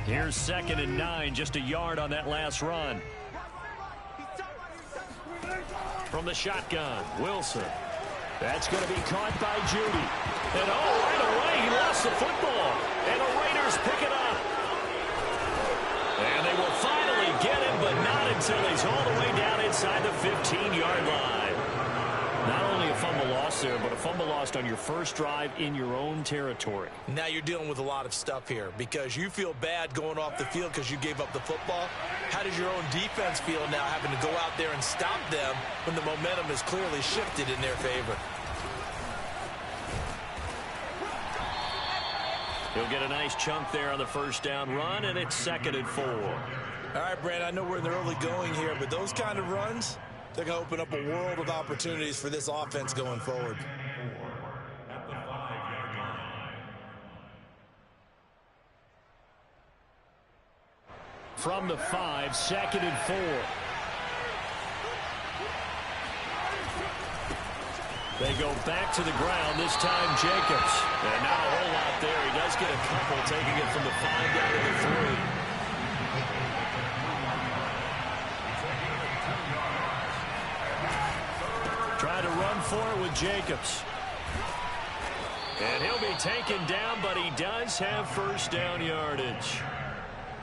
Here's 2nd and 9, just a yard on that last run. From the shotgun, Wilson. That's going to be caught by Judy. And right away, he lost the football. And the Raiders pick it up. And they will finally get him, but not until he's all the way down inside the 15-yard line. Not only a fumble loss there, but a fumble lost on your first drive in your own territory. Now you're dealing with a lot of stuff here because you feel bad going off the field because you gave up the football. How does your own defense feel now having to go out there and stop them when the momentum is clearly shifted in their favor? He'll get a nice chunk there on the first down run, and it's 2nd and 4. All right, Brand, I know we're in the early going here, but those kind of runs, they're going to open up a world of opportunities for this offense going forward. From the 5, 2nd and 4. They go back to the ground, this time Jacobs. And not a whole lot there. He does get a couple, taking it from the 5 down to the 3. Try to run for it with Jacobs. And he'll be taken down, but he does have first down yardage.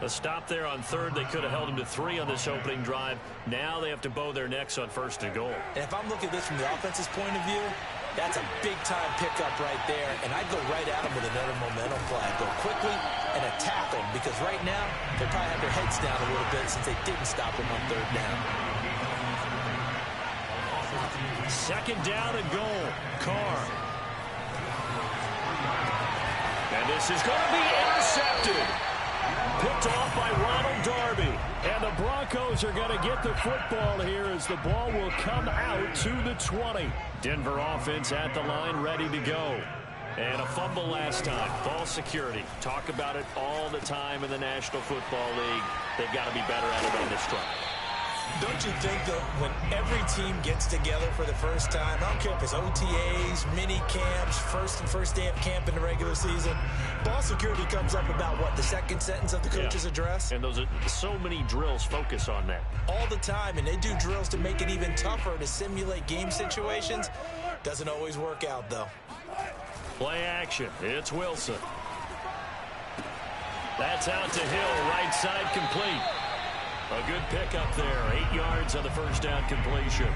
A stop there on 3rd. They could have held him to 3 on this opening drive. Now they have to bow their necks on 1st and goal. And if I'm looking at this from the offense's point of view, that's a big-time pickup right there. And I'd go right at him with another momentum play. Go quickly and attack them because right now they probably have their heads down a little bit since they didn't stop him on 3rd down. 2nd down and goal. Carr. And this is going to be intercepted. Picked off by Ronald Darby. And the Broncos are going to get the football here as the ball will come out to the 20. Denver offense at the line, ready to go. And a fumble last time. Ball security. Talk about it all the time in the National Football League. They've got to be better at it on this drive. Don't you think that when every team gets together for the first time, I don't care if it's OTAs, mini camps, first day of camp in the regular season, ball security comes up about what, the second sentence of the coach's address? And those are so many drills focus on that. All the time, and they do drills to make it even tougher to simulate game situations. Doesn't always work out, though. Play action. It's Wilson. That's out to Hill, right side complete. A good pickup there. 8 yards on the first down completion.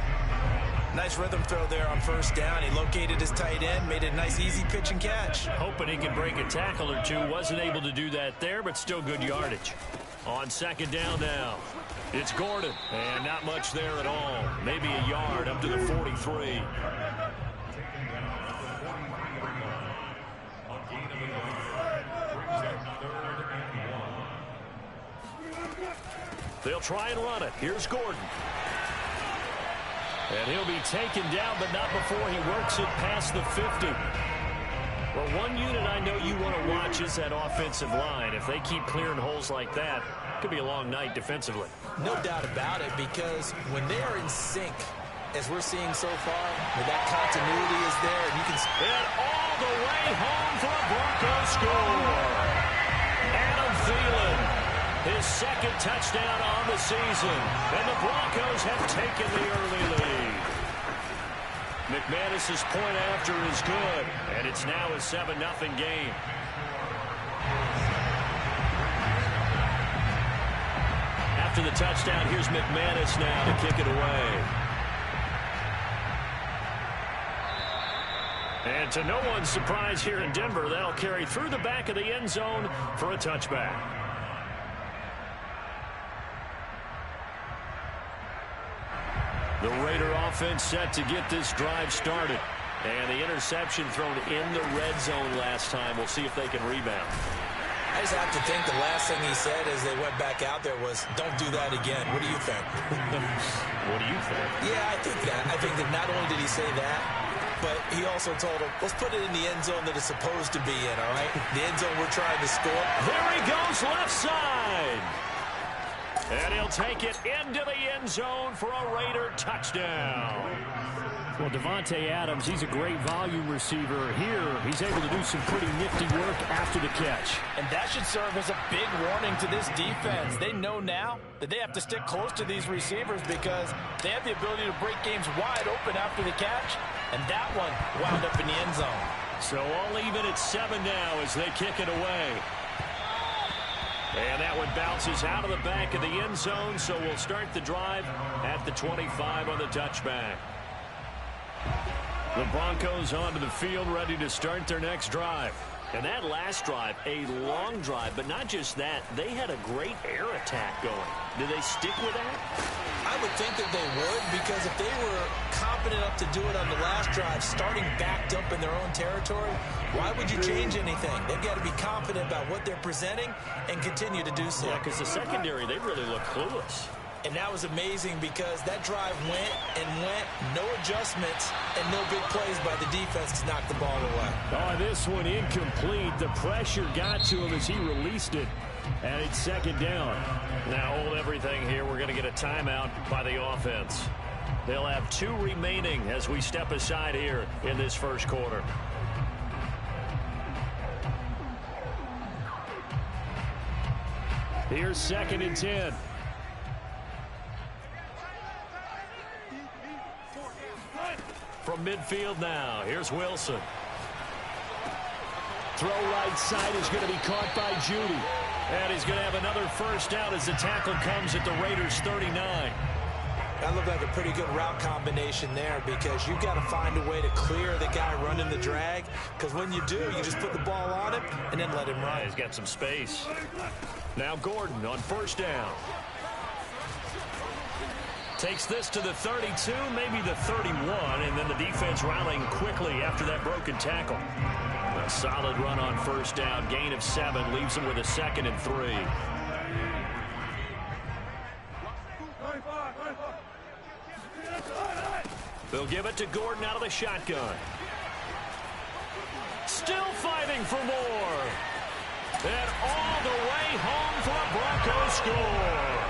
Nice rhythm throw there on first down. He located his tight end, made a nice easy pitch and catch. Hoping he can break a tackle or two. Wasn't able to do that there, but still good yardage. On 2nd down now, it's Gordon. And not much there at all. Maybe a yard up to the 43. They'll try and run it. Here's Gordon. And he'll be taken down, but not before he works it past the 50. Well, one unit I know you want to watch is that offensive line. If they keep clearing holes like that, it could be a long night defensively. No doubt about it, because when they are in sync, as we're seeing so far, where that continuity is there, and you can... And all the way home for a Broncos score. Adam Thielen. His 2nd touchdown on the season. And the Broncos have taken the early lead. McManus's point after is good. And it's now a 7-0 game. After the touchdown, here's McManus now to kick it away. And to no one's surprise here in Denver, that'll carry through the back of the end zone for a touchback. The Raider offense set to get this drive started. And the interception thrown in the red zone last time. We'll see if they can rebound. I just have to think the last thing he said as they went back out there was, don't do that again. What do you think? What do you think? Yeah, I think that. I think that not only did he say that, but he also told him, let's put it in the end zone that it's supposed to be in, all right? The end zone we're trying to score. There he goes, left side. And he'll take it into the end zone for a Raider touchdown. Well, Devontae Adams, he's a great volume receiver. Here, he's able to do some pretty nifty work after the catch. And that should serve as a big warning to this defense. They know now that they have to stick close to these receivers because they have the ability to break games wide open after the catch. And that one wound up in the end zone. So all even at 7 now as they kick it away. And that one bounces out of the back of the end zone, so we'll start the drive at the 25 on the touchback. The Broncos onto the field, ready to start their next drive. And that last drive, a long drive, but not just that. They had a great air attack going. Do they stick with that? I would think that they would, because if they were confident enough to do it on the last drive, starting backed up in their own territory, why would you change anything? They've got to be confident about what they're presenting and continue to do so. Yeah, because the secondary, they really look clueless. And that was amazing because that drive went and went, no adjustments, and no big plays by the defense to knock the ball away. Oh, this one incomplete. The pressure got to him as he released it. And it's second down. Now hold everything here. We're going to get a timeout by the offense. They'll have 2 remaining as we step aside here in this first quarter. Here's 2nd and 10. From midfield now, here's Wilson. Throw right side is going to be caught by Judy. And he's going to have another first down as the tackle comes at the Raiders' 39. That looked like a pretty good route combination there because you've got to find a way to clear the guy running the drag, because when you do, you just put the ball on him and then let him run. Yeah, he's got some space. Now Gordon on first down. Takes this to the 32, maybe the 31, and then the defense rallying quickly after that broken tackle. A solid run on first down, gain of 7, leaves them with a 2nd and 3. They'll give it to Gordon out of the shotgun. Still fighting for more. And all the way home for a Broncos score.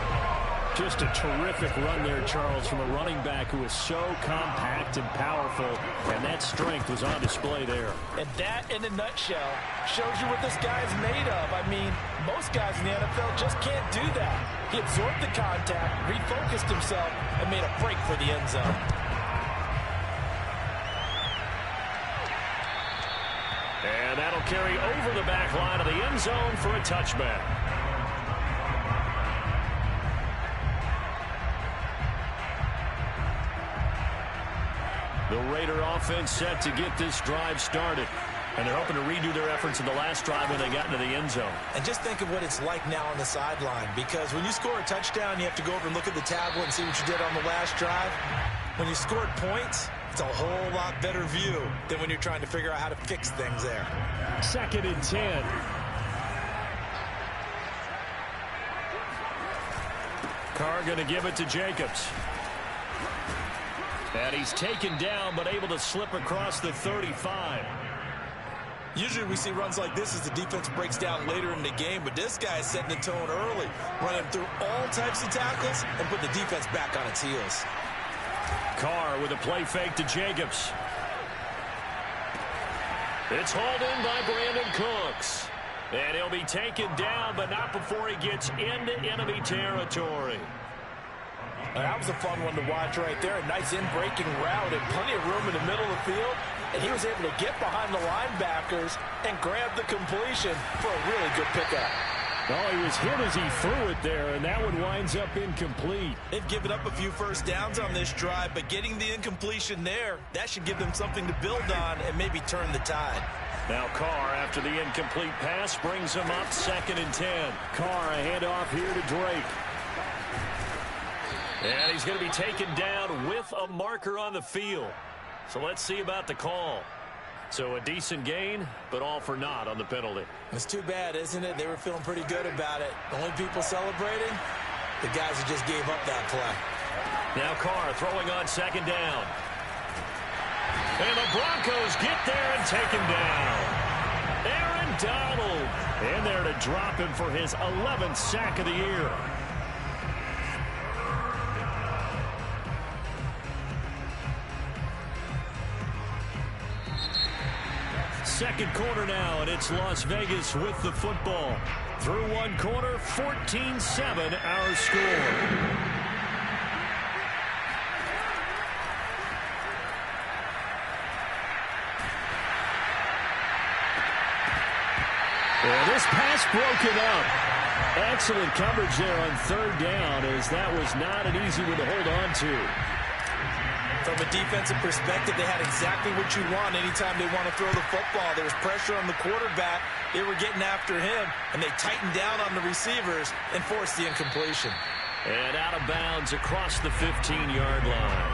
Just a terrific run there, Charles, from a running back who is so compact and powerful, and that strength was on display there. And that, in a nutshell, shows you what this guy's made of. I mean, most guys in the NFL just can't do that. He absorbed the contact, refocused himself, and made a break for the end zone. And that'll carry over the back line of the end zone for a touchback. The Raider offense set to get this drive started. And they're hoping to redo their efforts in the last drive when they got into the end zone. And just think of what it's like now on the sideline, because when you score a touchdown, you have to go over and look at the tablet and see what you did on the last drive. When you scored points, it's a whole lot better view than when you're trying to figure out how to fix things there. 2nd and 10. Carr going to give it to Jacobs. And he's taken down, but able to slip across the 35. Usually we see runs like this as the defense breaks down later in the game, but this guy is setting the tone early, running through all types of tackles and put the defense back on its heels. Carr with a play fake to Jacobs. It's hauled in by Brandon Cooks. And he'll be taken down, but not before he gets into enemy territory. That was a fun one to watch right there. A nice in-breaking route and plenty of room in the middle of the field. And he was able to get behind the linebackers and grab the completion for a really good pickup. Well, he was hit as he threw it there, and that one winds up incomplete. They've given up a few first downs on this drive, but getting the incompletion there, that should give them something to build on and maybe turn the tide. Now Carr, after the incomplete pass, brings him up 2nd and 10. Carr, a handoff here to Drake. And he's going to be taken down with a marker on the field. So let's see about the call. So a decent gain, but all for naught on the penalty. It's too bad, isn't it? They were feeling pretty good about it. The only people celebrating, the guys who just gave up that play. Now Carr throwing on 2nd down. And the Broncos get there and take him down. Aaron Donald in there to drop him for his 11th sack of the year. second quarter now, and it's Las Vegas with the football. Through one quarter, 14-7 our score. Well, this pass broken up. Excellent coverage there on third down, as that was not an easy one to hold on to. From a defensive perspective, they had exactly what you want anytime they want to throw the football. There was pressure on the quarterback. They were getting after him, and they tightened down on the receivers and forced the incompletion. And out of bounds across the 15-yard line.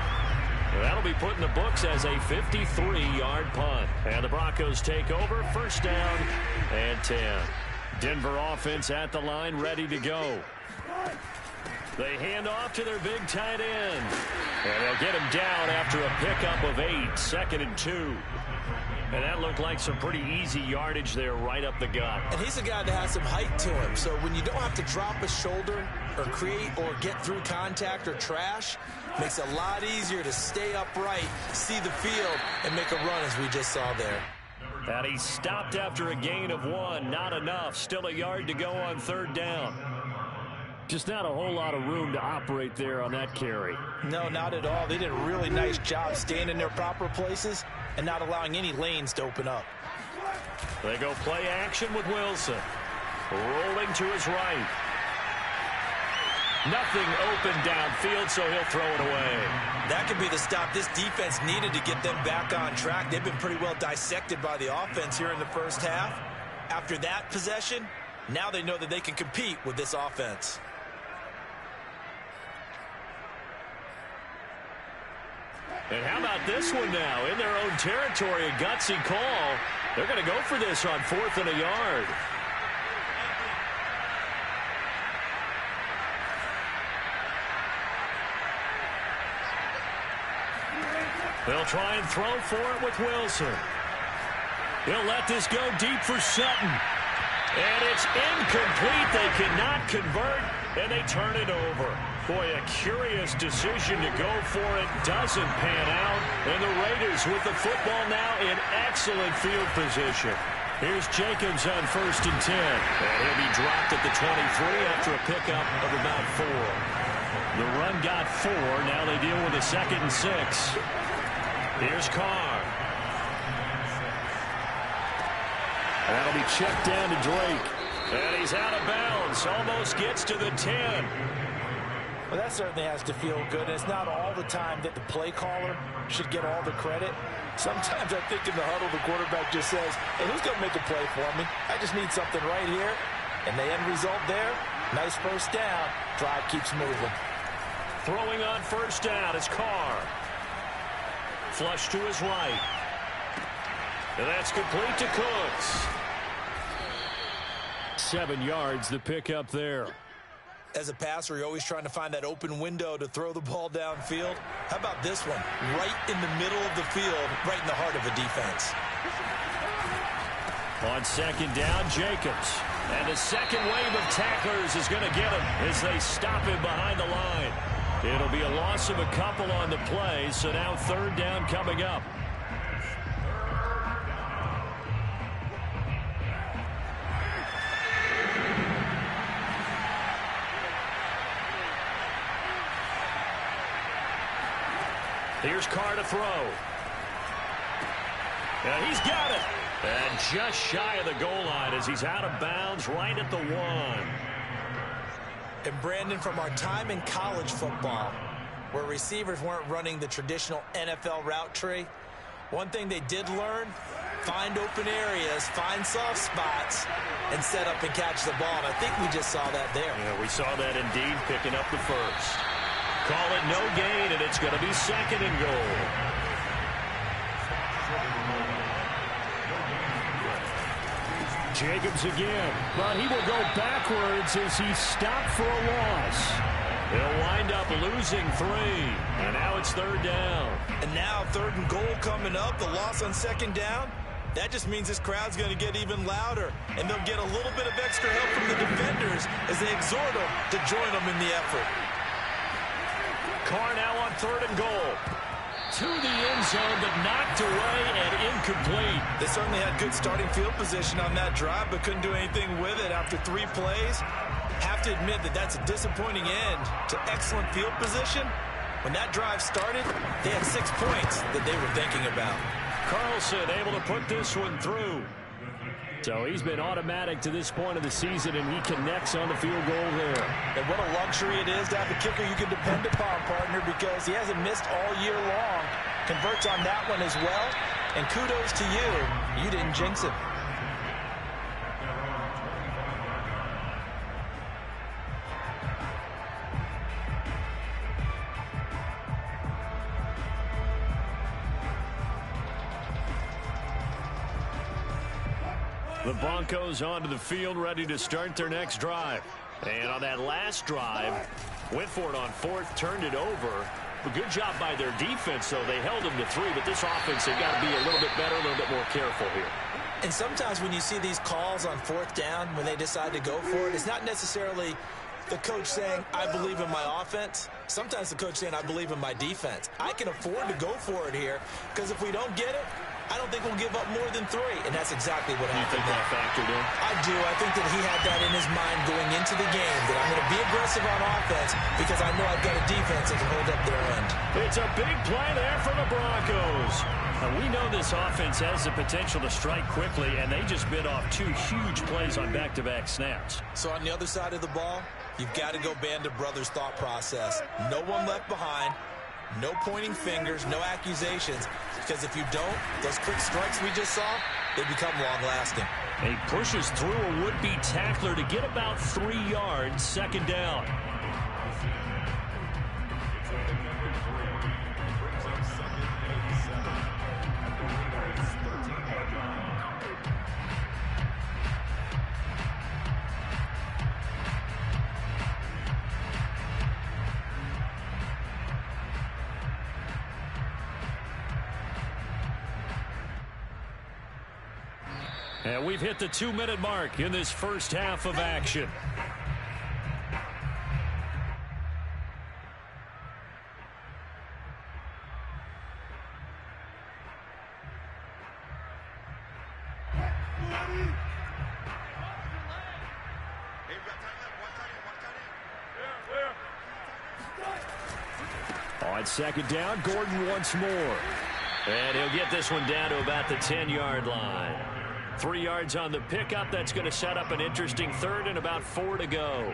That'll be put in the books as a 53-yard punt. And the Broncos take over, first down and 10. Denver offense at the line, ready to go. They hand off to their big tight end. And they'll get him down after a pickup of 8, 2nd and 2. And that looked like some pretty easy yardage there right up the gut. And he's a guy that has some height to him. So when you don't have to drop a shoulder or create or get through contact or trash, makes it a lot easier to stay upright, see the field, and make a run as we just saw there. And he stopped after a gain of 1. Not enough. Still a yard to go on third down. Just not a whole lot of room to operate there on that carry. No, not at all. They did a really nice job staying in their proper places and not allowing any lanes to open up. They go play action with Wilson. Rolling to his right. Nothing open downfield, so he'll throw it away. That could be the stop this defense needed to get them back on track. They've been pretty well dissected by the offense here in the first half. After that possession, now they know that they can compete with this offense. And how about this one now? In their own territory, a gutsy call. They're going to go for this on 4th and a yard. They'll try and throw for it with Wilson. He'll let this go deep for Sutton. And it's incomplete. They cannot convert, and they turn it over. Boy, a curious decision to go for it. Doesn't pan out. And the Raiders with the football now in excellent field position. Here's Jacobs on 1st and 10. And he'll be dropped at the 23 after a pickup of about 4. The run got 4. Now they deal with a 2nd and 6. Here's Carr. That'll be checked down to Drake. And he's out of bounds. Almost gets to the 10. Well, that certainly has to feel good. And it's not all the time that the play caller should get all the credit. Sometimes I think in the huddle, the quarterback just says, hey, who's going to make a play for me? I just need something right here. And the end result there, nice first down. Drive keeps moving. Throwing on first down is Carr. Flush to his right. And that's complete to Cooks. 7 yards, the pickup there. As a passer, you're always trying to find that open window to throw the ball downfield. How about this one? Right in the middle of the field, right in the heart of a defense. On 2nd down, Jacobs. And the second wave of tacklers is going to get him as they stop him behind the line. It'll be a loss of a couple on the play, so now 3rd down coming up. Here's Carr to throw. And he's got it. And just shy of the goal line as he's out of bounds right at the 1. And Brandon, from our time in college football, where receivers weren't running the traditional NFL route tree, one thing they did learn, find open areas, find soft spots, and set up and catch the ball. And I think we just saw that there. Yeah, we saw that indeed, picking up the first. Call it no gain, and it's going to be 2nd and goal. Jacobs again, but he will go backwards as he's stopped for a loss. They'll wind up losing 3, and now it's 3rd down. And now 3rd and goal coming up, the loss on 2nd down. That just means this crowd's going to get even louder, and they'll get a little bit of extra help from the defenders as they exhort them to join them in the effort. Carr now on 3rd and goal. to the end zone, but knocked away and incomplete. They certainly had good starting field position on that drive, but couldn't do anything with it after 3 plays. Have to admit that that's a disappointing end to excellent field position. When that drive started, they had 6 points that they were thinking about. Carlson able to put this one through. So he's been automatic to this point of the season, and he connects on the field goal there. And what a luxury it is to have a kicker you can depend upon, partner, because he hasn't missed all year long. Converts on that one as well. And kudos to you. You didn't jinx it. The Broncos onto the field, ready to start their next drive. And on that last drive, went for it on 4th, turned it over. A good job by their defense, though. They held them to 3, but this offense, they've got to be a little bit better, a little bit more careful here. And sometimes when you see these calls on 4th down, when they decide to go for it, it's not necessarily the coach saying, I believe in my offense. Sometimes the coach saying, I believe in my defense. I can afford to go for it here, because if we don't get it, I don't think we'll give up more than 3, and that's exactly what happened. You think that factored in? I do. I think that he had that in his mind going into the game, that I'm going to be aggressive on offense because I know I've got a defense that can hold up their end. It's a big play there for the Broncos. And we know this offense has the potential to strike quickly, and they just bit off 2 huge plays on back-to-back snaps. So on the other side of the ball, you've got to go Band of Brothers thought process. No one left behind. No pointing fingers, no accusations, because if you don't, those quick strikes we just saw, they become long-lasting. He pushes through a would-be tackler to get about 3 yards, 2nd down. And we've hit the 2-minute mark in this first half of action. On 2nd down, Gordon once more. And he'll get this one down to about the 10-yard line. 3 yards on the pickup. That's going to set up an interesting 3rd and about 4 to go.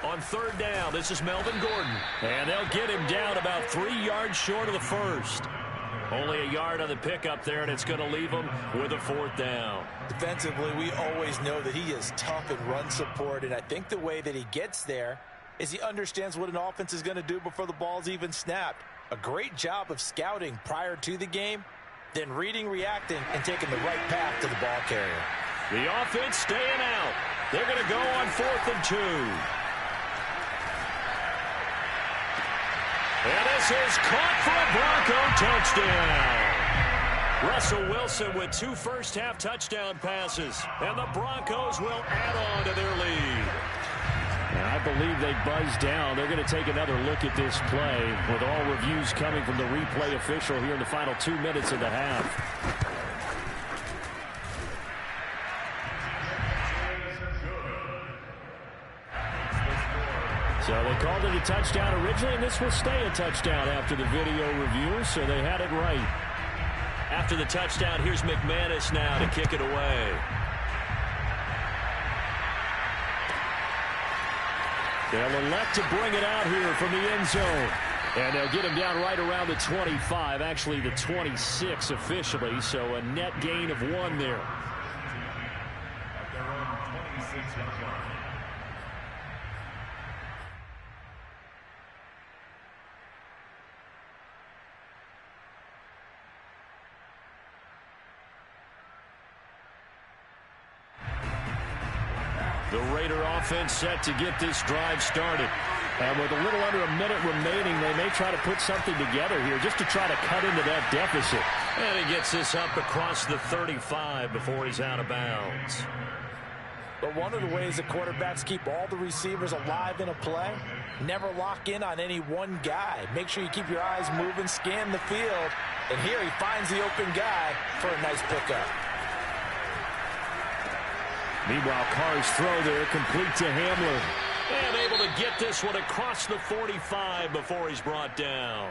On 3rd down, this is Melvin Gordon. And they'll get him down about 3 yards short of the 1st. Only a yard on the pickup there, and it's going to leave him with a 4th down. Defensively, we always know that he is tough in run support, and I think the way that he gets there is he understands what an offense is going to do before the ball's even snapped. A great job of scouting prior to the game, then reading, reacting, and taking the right path to the ball carrier. The offense staying out. They're going to go on 4th and 2. And this is caught for a Bronco touchdown. Russell Wilson with 2 first-half touchdown passes. And the Broncos will add on to their lead. And I believe they buzzed down. They're going to take another look at this play with all reviews coming from the replay official here in the final 2 minutes of the half. So they called it a touchdown originally, and this will stay a touchdown after the video review, so they had it right. After the touchdown, here's McManus now to kick it away. They'll elect to bring it out here from the end zone. And they'll get him down right around the 25, actually the 26 officially, so a net gain of 1 there. The Raider offense set to get this drive started. And with a little under a minute remaining, they may try to put something together here just to try to cut into that deficit. And he gets this up across the 35 before he's out of bounds. But one of the ways that quarterbacks keep all the receivers alive in a play, never lock in on any one guy. Make sure you keep your eyes moving, scan the field. And here he finds the open guy for a nice pickup. Meanwhile, Carr's throw there complete to Hamler. And able to get this one across the 45 before he's brought down.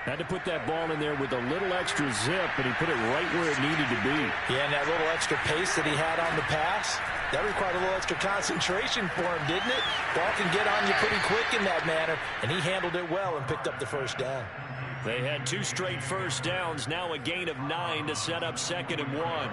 Had to put that ball in there with a little extra zip, but he put it right where it needed to be. Yeah, and that little extra pace that he had on the pass, that required a little extra concentration for him, didn't it? Ball can get on you pretty quick in that manner, and he handled it well and picked up the first down. They had 2 straight first downs, now a gain of 9 to set up 2nd and 1.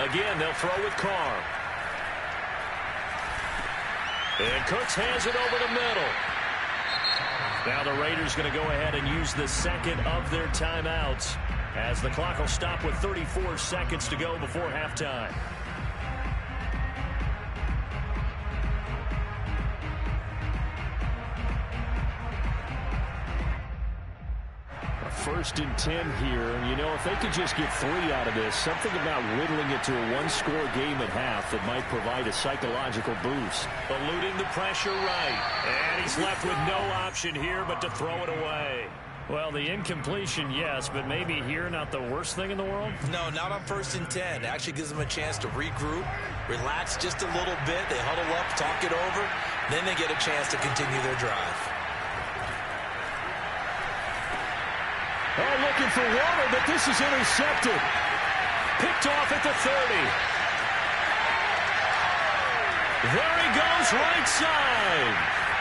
Again, they'll throw with Carr. And Cooks hands it over the middle. Now the Raiders going to go ahead and use the second of their timeouts, as the clock will stop with 34 seconds to go before halftime. First and 10 here. You know, if they could just get 3 out of this, something about whittling it to a 1-score game at half that might provide a psychological boost. Eluding the pressure right. And he's left with no option here but to throw it away. Well, the incompletion, yes, but maybe here not the worst thing in the world? No, not on 1st and 10. It actually gives them a chance to regroup, relax just a little bit. They huddle up, talk it over. Then they get a chance to continue their drive. Oh, looking for water, but this is intercepted. Picked off at the 30. There he goes, right side.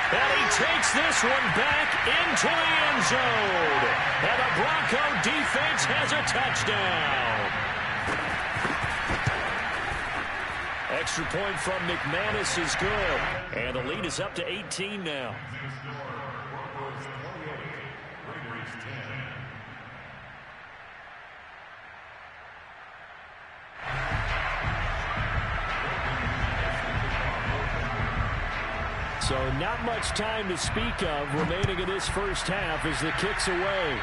And he takes this one back into the end zone. And the Bronco defense has a touchdown. Extra point from McManus is good. And the lead is up to 18 now. So not much time to speak of remaining in this first half as the kick's away.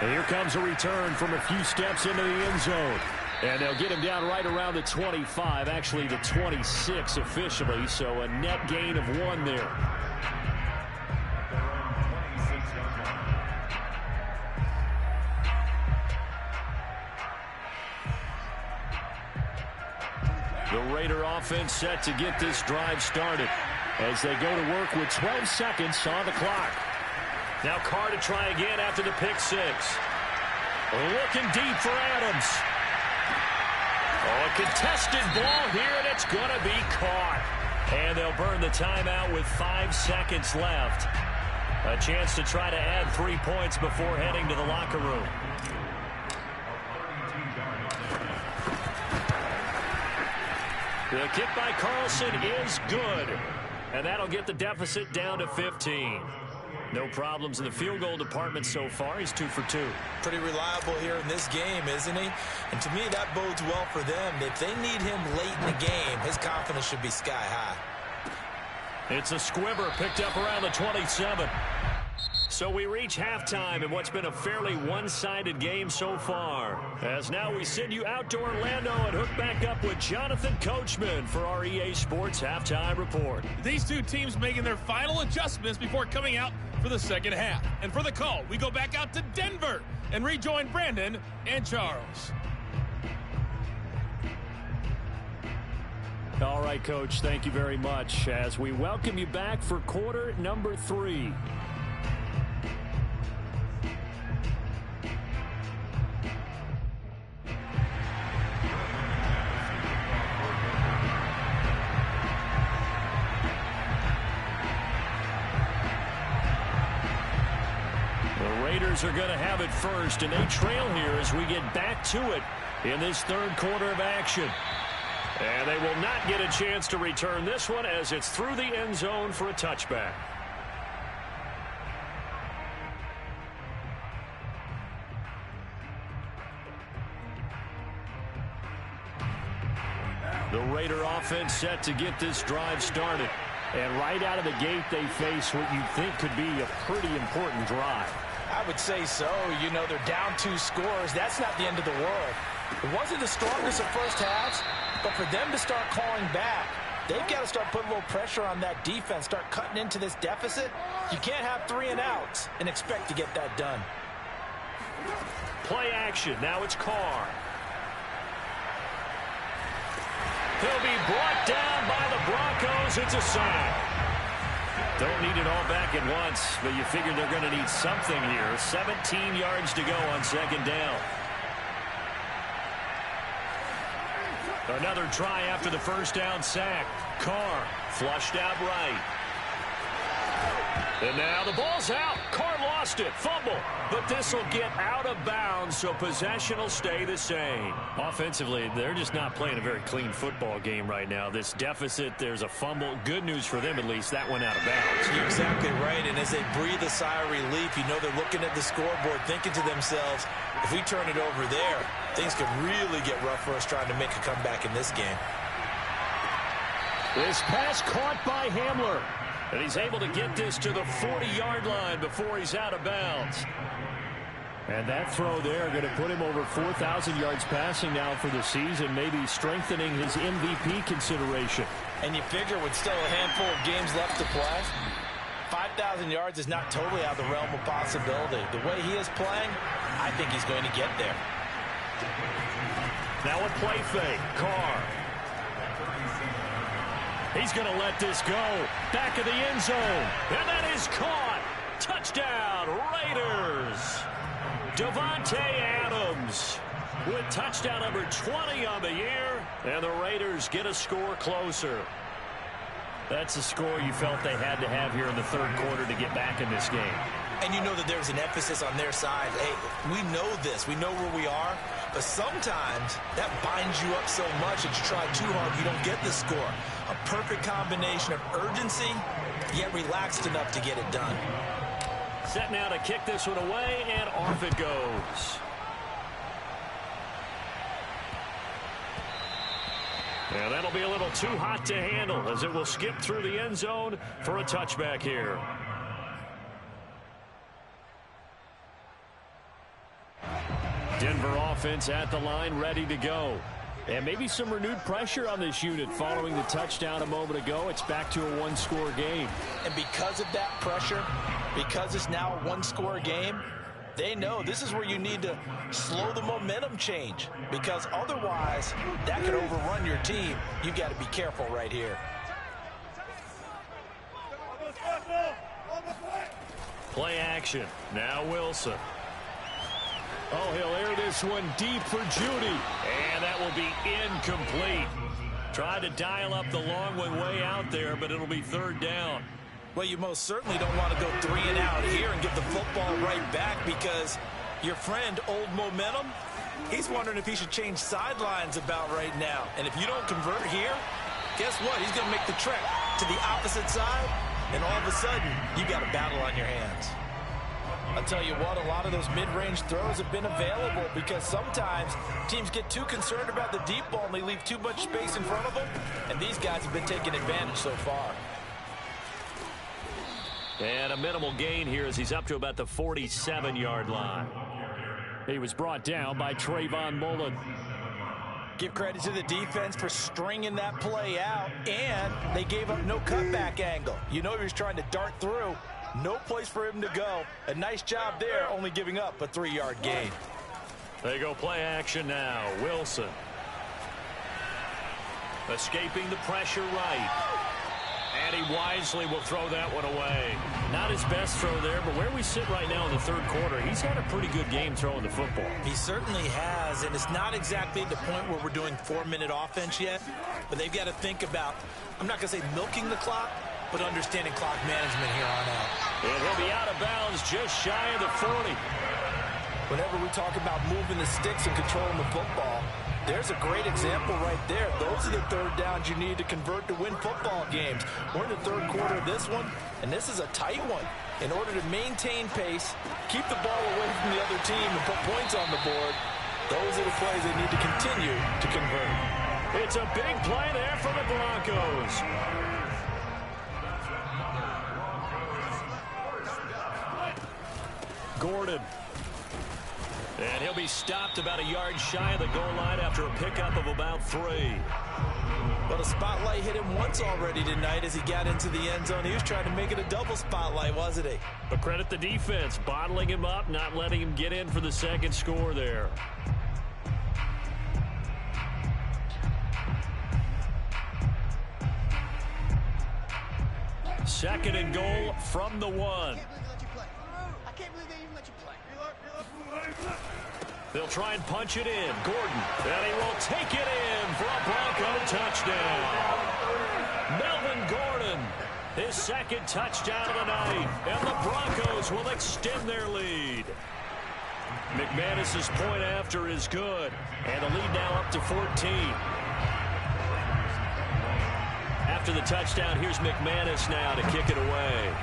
And here comes a return from a few steps into the end zone. And they'll get him down right around the 25, actually the 26 officially, so a net gain of 1 there. The Raider offense set to get this drive started as they go to work with 12 seconds on the clock. Now Carr to try again after the pick 6. Looking deep for Adams. Oh, a contested ball here, and it's going to be caught. And they'll burn the timeout with 5 seconds left. A chance to try to add 3 points before heading to the locker room. The kick by Carlson is good. And that'll get the deficit down to 15. No problems in the field goal department so far. He's 2 for 2. Pretty reliable here in this game, isn't he? And to me, that bodes well for them. If they need him late in the game, his confidence should be sky high. It's a squibber picked up around the 27. So we reach halftime in what's been a fairly one-sided game so far. As now we send you out to Orlando and hook back up with Jonathan Coachman for our EA Sports Halftime Report. These two teams making their final adjustments before coming out for the second half. And for the call, we go back out to Denver and rejoin Brandon and Charles. All right, Coach, thank you very much as we welcome you back for quarter number 3. Are going to have it first, and they trail here as we get back to it in this third quarter of action. And they will not get a chance to return this one as it's through the end zone for a touchback. The Raider offense set to get this drive started. And right out of the gate, they face what you think could be a pretty important drive. I would say so. You know, they're down 2 scores. That's not the end of the world. It wasn't the strongest of first halves, but for them to start calling back, they've got to start putting a little pressure on that defense, start cutting into this deficit. You can't have 3 and outs and expect to get that done. Play action. Now it's Carr. He'll be brought down by the Broncos. It's a sack. Don't need it all back at once, but you figure they're going to need something here. 17 yards to go on second down. Another try after the first down sack. Carr flushed out right. And now the ball's out. Carr lost it. Fumble. But this will get out of bounds, so possession will stay the same. Offensively, they're just not playing a very clean football game right now. This deficit, there's a fumble. Good news for them, at least. That went out of bounds. You're exactly right. And as they breathe a sigh of relief, you know they're looking at the scoreboard, thinking to themselves, if we turn it over there, things could really get rough for us trying to make a comeback in this game. This pass caught by Hamler. And he's able to get this to the 40-yard line before he's out of bounds. And that throw there going to put him over 4,000 yards passing now for the season, maybe strengthening his MVP consideration. And you figure with still a handful of games left to play, 5,000 yards is not totally out of the realm of possibility. The way he is playing, I think he's going to get there. Now a play fake. Carr. He's going to let this go. Back of the end zone. And that is caught. Touchdown, Raiders. Devontae Adams with touchdown number 20 on the year. And the Raiders get a score closer. That's a score you felt they had to have here in the third quarter to get back in this game. And you know that there's an emphasis on their side. Hey, we know this. We know where we are. But sometimes that binds you up so much that you try too hard, you don't get the score. A perfect combination of urgency, yet relaxed enough to get it done. Set now to kick this one away, and off it goes. And that'll be a little too hot to handle as it will skip through the end zone for a touchback here. Denver offense at the line, ready to go. And maybe some renewed pressure on this unit following the touchdown a moment ago. It's back to a one-score game. And because of that pressure, because it's now a one-score game, they know this is where you need to slow the momentum change. Because otherwise, that could overrun your team. You've got to be careful right here. Play action. Now Wilson. Oh, he'll air this one deep for Judy. And that will be incomplete. Tried to dial up the long one way out there, but it'll be third down. Well, you most certainly don't want to go 3 and out here and get the football right back because your friend, Old Momentum, he's wondering if he should change sidelines about right now. And if you don't convert here, guess what? He's going to make the trek to the opposite side, and all of a sudden, you got a battle on your hands. I'll tell you what, a lot of those mid-range throws have been available because sometimes teams get too concerned about the deep ball and they leave too much space in front of them, and these guys have been taking advantage so far. And a minimal gain here as he's up to about the 47-yard line. He was brought down by Trayvon Mullen. Give credit to the defense for stringing that play out, and they gave up no cutback angle. You know he was trying to dart through. No place for him to go. A nice job there, only giving up a 3-yard gain. They go play action now. Wilson. Escaping the pressure right. And he wisely will throw that one away. Not his best throw there, but where we sit right now in the third quarter, he's had a pretty good game throwing the football. He certainly has, and it's not exactly at the point where we're doing 4-minute offense yet, but they've got to think about, I'm not going to say milking the clock, but understanding clock management here on out. And he'll be out of bounds just shy of the 40. Whenever we talk about moving the sticks and controlling the football, There's a great example right there. Those are the third downs you need to convert to win football games. We're in the third quarter of this one, and this is a tight one. In order to maintain pace, keep the ball away from the other team, and put points on the board, those are the plays they need to continue to convert. It's a big play there for the Broncos. Gordon. And he'll be stopped about a yard shy of the goal line after a pickup of about 3. But a spotlight hit him once already tonight as he got into the end zone. He was trying to make it a double spotlight, wasn't he? But credit the defense, bottling him up, not letting him get in for the second score there. Second and goal from the 1. They'll try and punch it in. Gordon, and he will take it in for a Bronco touchdown. Melvin Gordon, his second touchdown of the night, and the Broncos will extend their lead. McManus's point after is good, and the lead now up to 14. After the touchdown, here's McManus now to kick it away.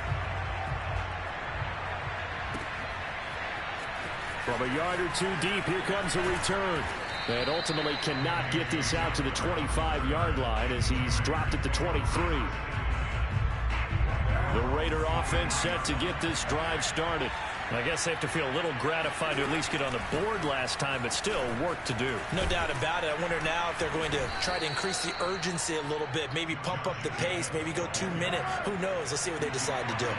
From a yard or two deep, here comes a return. And ultimately cannot get this out to the 25-yard line as he's dropped at the 23. The Raider offense set to get this drive started. I guess they have to feel a little gratified to at least get on the board last time, but still work to do. No doubt about it. I wonder now if they're going to try to increase the urgency a little bit, maybe pump up the pace, maybe go 2 minute. Who knows? Let's see what they decide to do.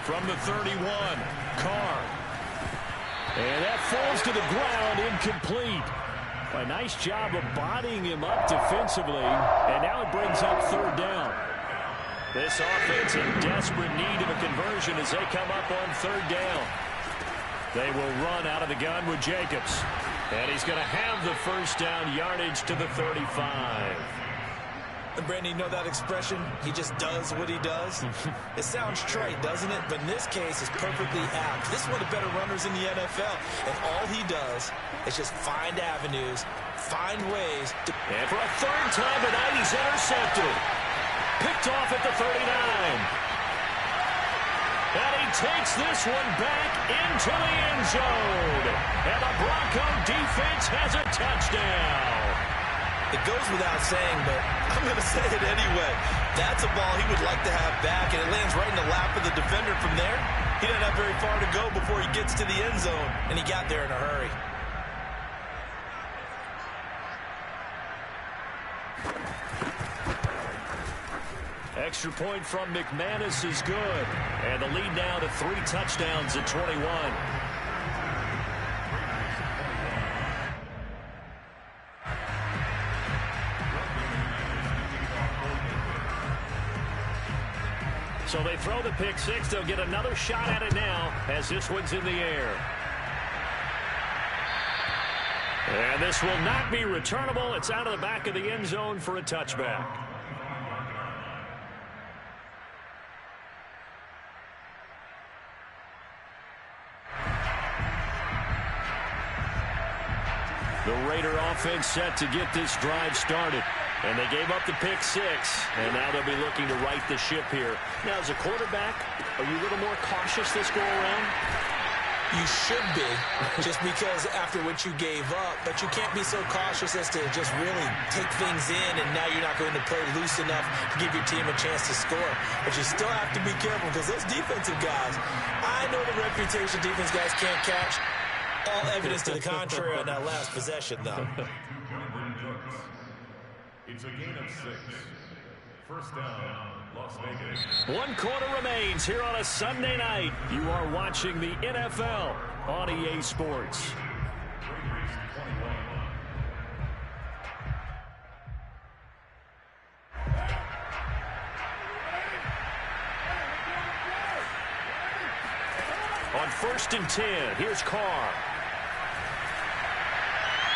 From the 31, Carr. And that falls to the ground, incomplete. A nice job of bodying him up defensively, and now it brings up third down. This offense in desperate need of a conversion as they come up on third down. They will run out of the gun with Jacobs. And he's going to have the first down yardage to the 35. And Brandon, you know that expression? He just does what he does. It sounds trite, doesn't it? But in this case, it's perfectly apt. This is one of the better runners in the NFL. And all he does is just find avenues, find ways to... And for a third time tonight, he's intercepted. Picked off at the 39. And he takes this one back into the end zone. And the Bronco defense has a touchdown. It goes without saying, but I'm going to say it anyway. That's a ball he would like to have back, and it lands right in the lap of the defender from there. He doesn't have very far to go before he gets to the end zone, and he got there in a hurry. Extra point from McManus is good. And the lead now to 3 touchdowns at 21. So they throw the pick six. They'll get another shot at it now as this one's in the air. And this will not be returnable. It's out of the back of the end zone for a touchback. The Raider offense set to get this drive started. And they gave up the pick six, and now they'll be looking to right the ship here. Now, as a quarterback, are you a little more cautious this go-around? You should be, just because after what you gave up, but you can't be so cautious as to just really take things in, and now you're not going to play loose enough to give your team a chance to score. But you still have to be careful because those defensive guys, I know the reputation defense guys can't catch. All evidence to the contrary on that last possession, though. It's a gain of 6. First down, Las Vegas. 1 quarter remains here on a Sunday night. You are watching the NFL on EA Sports. On 1st and 10, here's Carr.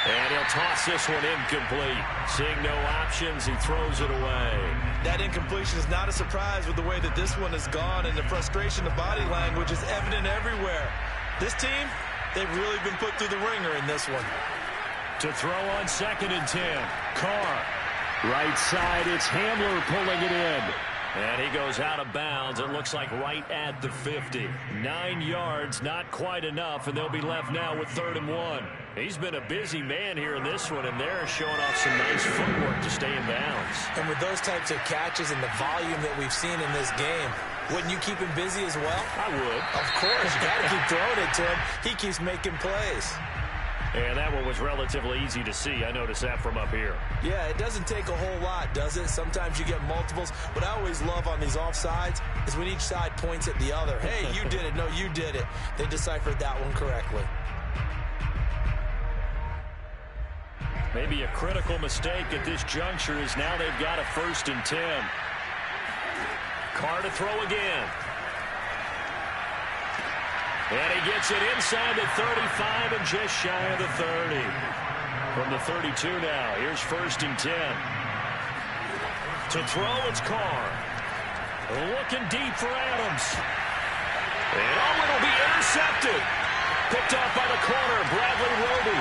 And he'll toss this one incomplete. Seeing no options, he throws it away. That incompletion is not a surprise with the way that this one has gone, and the frustration, the body language is evident everywhere. This team, They've really been put through the ringer in this one. To throw on 2nd and 10. Carr. Right side, it's Hamler pulling it in. And he goes out of bounds. It looks like right at the 50. 9 yards, not quite enough, and they'll be left now with 3rd and 1. He's been a busy man here in this one, and they're showing off some nice footwork to stay in bounds. And with those types of catches and the volume that we've seen in this game, wouldn't you keep him busy as well? I would. Of course. You got to keep throwing it to him. He keeps making plays. And that one was relatively easy to see. I noticed that from up here. Yeah, it doesn't take a whole lot, does it? Sometimes you get multiples. What I always love on these offsides is when each side points at the other. Hey, you did it. No, you did it. They deciphered that one correctly. Maybe a critical mistake at this juncture is now they've got a 1st and 10. Carr to throw again. And he gets it inside the 35 and just shy of the 30. From the 32 now, here's 1st and 10. To throw, it's Carr. Looking deep for Adams. And it'll be intercepted. Picked off by the corner, Bradley Roby.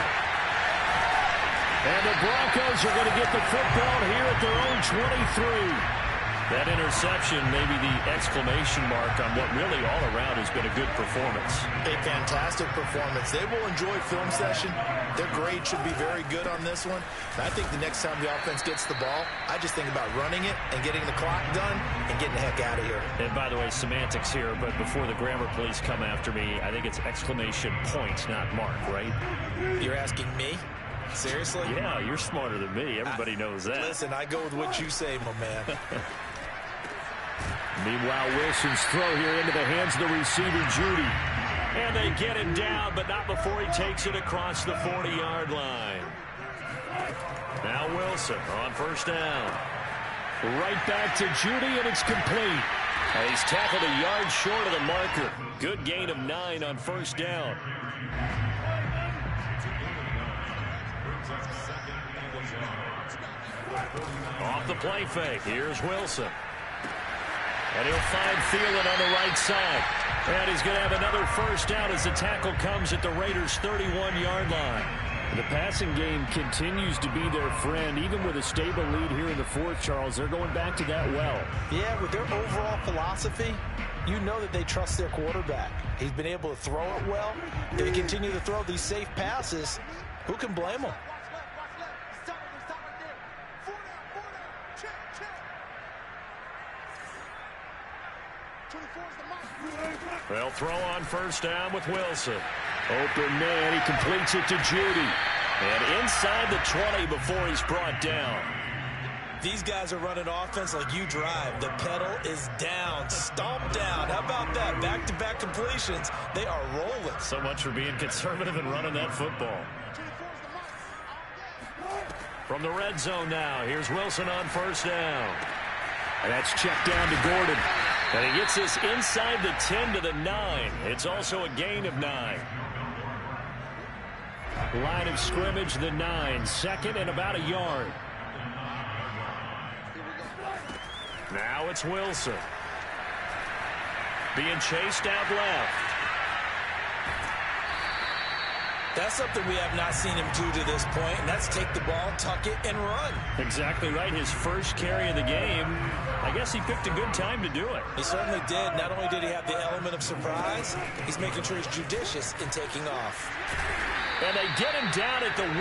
And the Broncos are going to get the football here at their own 23. That interception may be the exclamation mark on what really all around has been a good performance. A fantastic performance. They will enjoy film session. Their grade should be very good on this one. And I think the next time the offense gets the ball, I just think about running it and getting the clock done and getting the heck out of here. And by the way, semantics here, but before the grammar police come after me, I think it's exclamation point, not mark, right? You're asking me? Seriously? Yeah, you're smarter than me. Everybody knows that. Listen, I go with what you say, my man. Meanwhile, Wilson's throw here into the hands of the receiver, Judy. And they get him down, but not before he takes it across the 40-yard line. Now Wilson on 1st down. Right back to Judy, and it's complete. And he's tackled a yard short of the marker. Good gain of 9 on 1st down. Off the play fake. Here's Wilson. And he'll find Thielen on the right side. And he's going to have another 1st down as the tackle comes at the Raiders' 31-yard line. The passing game continues to be their friend. Even with a stable lead here in the 4th, Charles, they're going back to that well. Yeah, with their overall philosophy, you know that they trust their quarterback. He's been able to throw it well. They continue to throw these safe passes. Who can blame them? They'll throw on 1st down with Wilson. Open man, he completes it to Judy. And inside the 20 before he's brought down. These guys are running offense like you drive. The pedal is down, stomped down. How about that? Back-to-back completions. They are rolling. So much for being conservative and running that football. From the red zone now, here's Wilson on 1st down. And that's checked down to Gordon. And he gets this inside the 10 to the 9. It's also a gain of 9. Line of scrimmage, the 9. 2nd and about a yard. Now it's Wilson. Being chased out left. That's something we have not seen him do to this point, and that's take the ball, tuck it, and run. Exactly right. His first carry of the game. I guess he picked a good time to do it. He certainly did. Not only did he have the element of surprise, he's making sure he's judicious in taking off. And they get him down at the 1.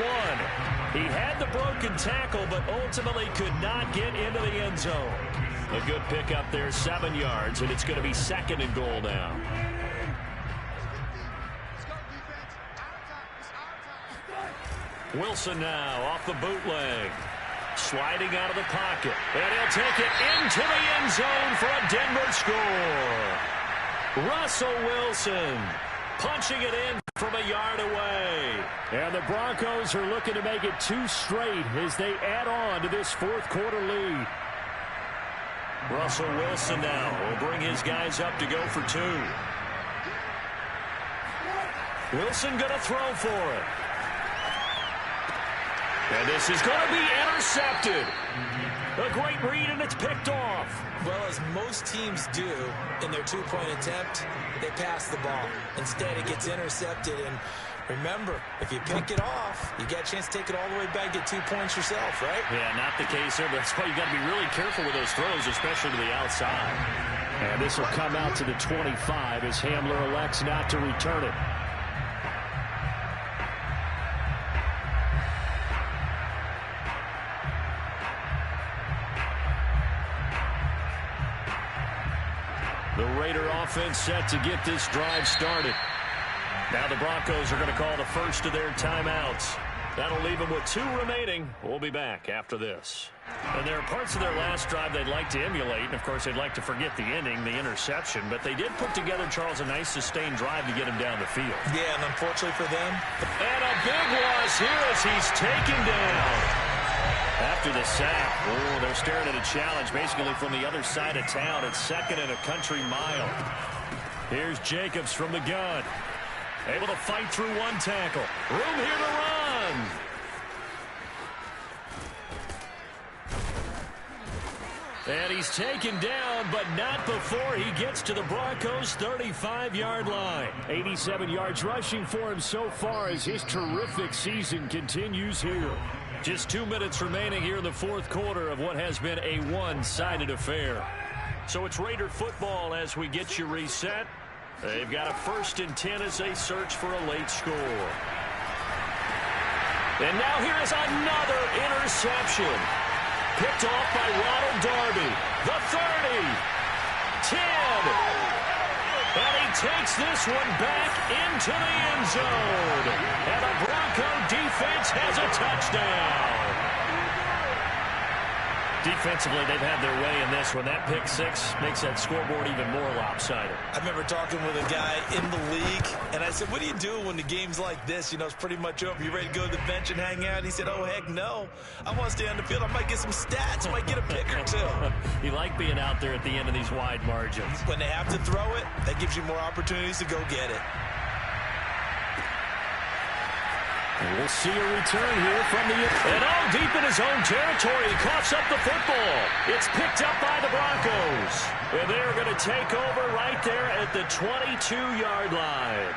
He had the broken tackle, but ultimately could not get into the end zone. A good pickup there, 7 yards, and it's going to be 2nd and goal now. Wilson now off the bootleg. Sliding out of the pocket. And he'll take it into the end zone for a Denver score. Russell Wilson punching it in from a yard away. And the Broncos are looking to make it 2 straight as they add on to this 4th quarter lead. Russell Wilson now will bring his guys up to go for 2. Wilson going to throw for it. And this is going to be intercepted. A great read, and it's picked off. Well, as most teams do in their two-point attempt, they pass the ball. Instead, it gets intercepted, and remember, if you pick it off, you get a chance to take it all the way back, get 2 points yourself, right? Yeah, not the case there, but that's why you got to be really careful with those throws, especially to the outside. And this will come out to the 25 as Hamler elects not to return it. The Raider offense set to get this drive started. Now the Broncos are going to call the first of their timeouts. That'll leave them with 2 remaining. We'll be back after this. And there are parts of their last drive they'd like to emulate. And, of course, they'd like to forget the inning, the interception. But they did put together, Charles, a nice sustained drive to get him down the field. Yeah, and unfortunately for them. And a big loss here as he's taken down. After the sack, oh, they're staring at a challenge basically from the other side of town. It's 2nd and a country mile. Here's Jacobs from the gun. Able to fight through 1 tackle. Room here to run. And he's taken down, but not before he gets to the Broncos' 35-yard line. 87 yards rushing for him so far as his terrific season continues here. Just 2 minutes remaining here in the 4th quarter of what has been a one-sided affair. So it's Raider football as we get you reset. They've got a 1st and 10 as they search for a late score. And now here is another interception. Picked off by Ronald Darby. The 30. 10. And he takes this one back into the end zone. And the Bronco defense has a touchdown. Defensively, they've had their way in this one. That pick 6 makes that scoreboard even more lopsided. I remember talking with a guy in the league, and I said, what do you do when the game's like this? You know, it's pretty much over. You ready to go to the bench and hang out? And he said, oh, heck no. I want to stay on the field. I might get some stats. I might get a pick or 2. You like being out there at the end of these wide margins. When they have to throw it, that gives you more opportunities to go get it. And we'll see a return here from the... And all deep in his own territory, he coughs up the football. It's picked up by the Broncos. And they're going to take over right there at the 22-yard line.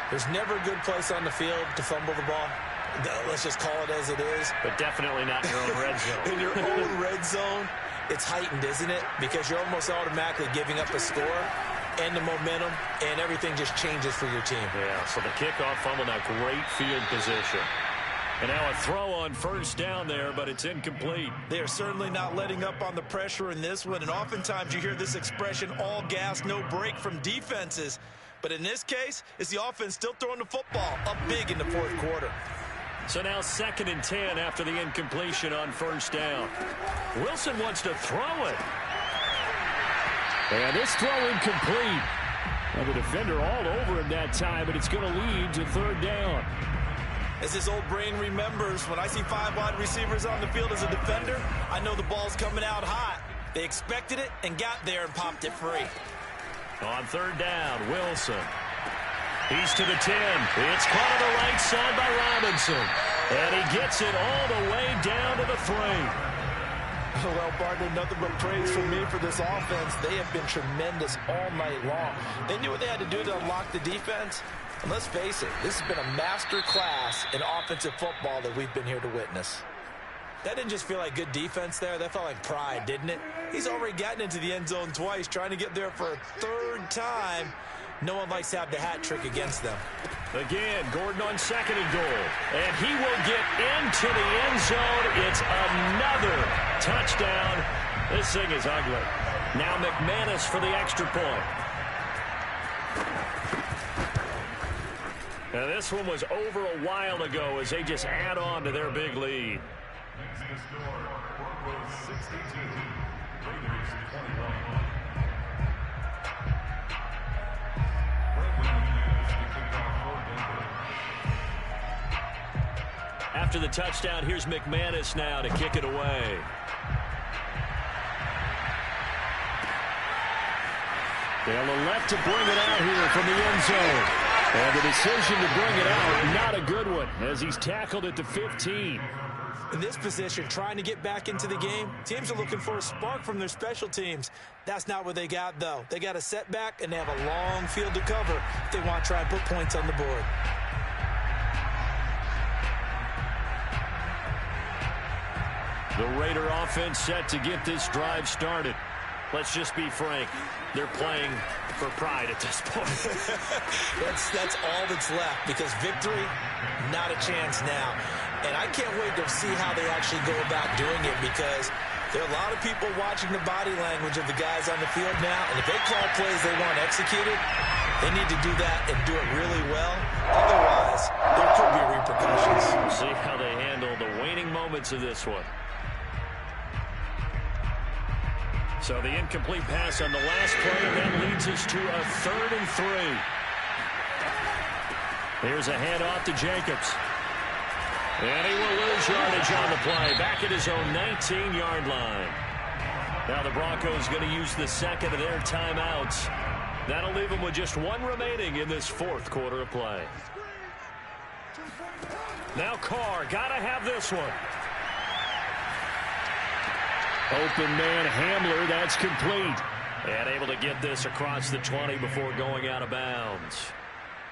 There's never a good place on the field to fumble the ball. Let's just call it as it is. But definitely not in your own red zone. In your own red zone, it's heightened, isn't it? Because you're almost automatically giving up a score and the momentum, and everything just changes for your team. Yeah, so the kickoff fumble, now great field position. And now a throw on 1st down there, but it's incomplete. They are certainly not letting up on the pressure in this one, and oftentimes you hear this expression, all gas, no break from defenses. But in this case, it's the offense still throwing the football up big in the 4th quarter. So now 2nd and 10 after the incompletion on 1st down. Wilson wants to throw it. And this throw incomplete. Well, the defender all over him that time, but it's going to lead to 3rd down. As his old brain remembers, when I see 5 wide receivers on the field as a defender, I know the ball's coming out hot. They expected it and got there and popped it free. On 3rd down, Wilson. He's to the 10. It's caught on the right side by Robinson. And he gets it all the way down to the 3. Well, partner, nothing but praise from me for this offense. They have been tremendous all night long. They knew what they had to do to unlock the defense. And let's face it, this has been a master class in offensive football that we've been here to witness. That didn't just feel like good defense there. That felt like pride, didn't it? He's already gotten into the end zone twice, trying to get there for a 3rd time. No one likes to have the hat trick against them. Again, Gordon on 2nd and goal. And he will get into the end zone. It's another touchdown. This thing is ugly. Now McManus for the extra point. Now this one was over a while ago as they just add on to their big lead. Next to score, Broncos 62, Raiders 21. After the touchdown, here's McManus now to kick it away. They'll elect to bring it out here from the end zone. And the decision to bring it out, not a good one as he's tackled at the 15. In this position, trying to get back into the game, teams are looking for a spark from their special teams. That's not what they got, though. They got a setback, and they have a long field to cover if they want to try and put points on the board. The Raider offense set to get this drive started. Let's just be frank. They're playing for pride at this point. That's all that's left, because victory, not a chance now. And I can't wait to see how they actually go about doing it, because there are a lot of people watching the body language of the guys on the field now, and if they call plays they want executed, they need to do that and do it really well. Otherwise, there could be repercussions. We'll see how they handle the waning moments of this one. So the incomplete pass on the last play, and that leads us to a 3rd and 3. Here's a handoff to Jacobs. And he will lose yardage on the play, back at his own 19-yard line. Now the Broncos going to use the second of their timeouts. That'll leave them with just one remaining in this 4th quarter of play. Now Carr, got to have this one. Open man Hamler, that's complete. And able to get this across the 20 before going out of bounds.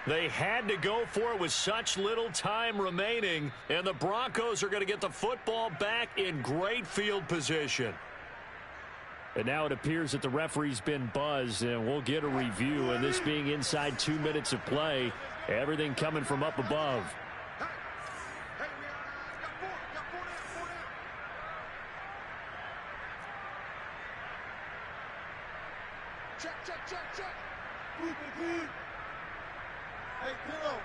They had to go for it with such little time remaining, and the Broncos are going to get the football back in great field position. And now it appears that the referee's been buzzed, and we'll get a review. And this being inside 2 minutes of play, everything coming from up above. Check. Good. Hey, Kilo.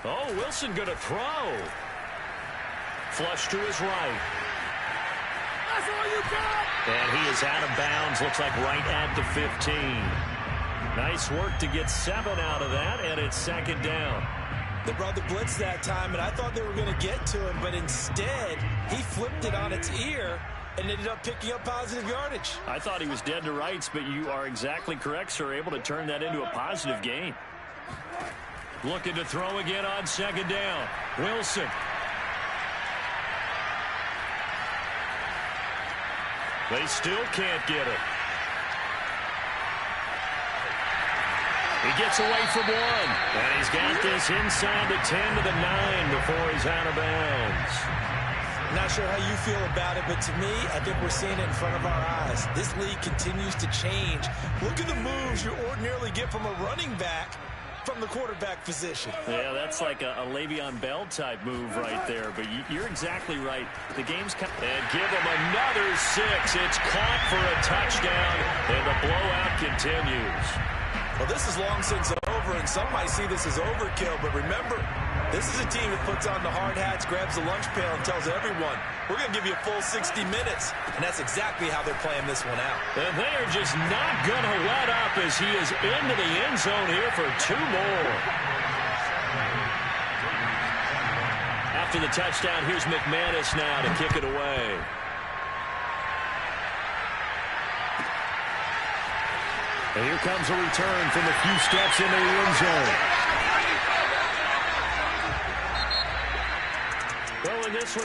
Oh, Wilson going to throw. Flush to his right. That's all you got. And he is out of bounds, looks like right at the 15. Nice work to get 7 out of that, and it's 2nd down. They brought the blitz that time, and I thought they were going to get to him, but instead, he flipped it on its ear and ended up picking up positive yardage. I thought he was dead to rights, but you are exactly correct, sir. Able to turn that into a positive gain. Looking to throw again on 2nd down. Wilson. They still can't get it. He gets away from one. And he's got this inside the 10 to the 9 before he's out of bounds. Not sure how you feel about it, but to me, I think we're seeing it in front of our eyes. This league continues to change. Look at the moves you ordinarily get from a running back from the quarterback position. Yeah, that's like a Le'Veon Bell type move right there, but you're exactly right. The game's come. And give him another 6. It's caught for a touchdown, and the blowout continues. Well, this is long since over, and some might see this as overkill, but remember, this is a team that puts on the hard hats, grabs the lunch pail, and tells everyone, we're going to give you a full 60 minutes. And that's exactly how they're playing this one out. And they are just not going to let up as he is into the end zone here for 2 more. After the touchdown, here's McManus now to kick it away. And here comes a return from a few steps into the end zone. Well, in this one,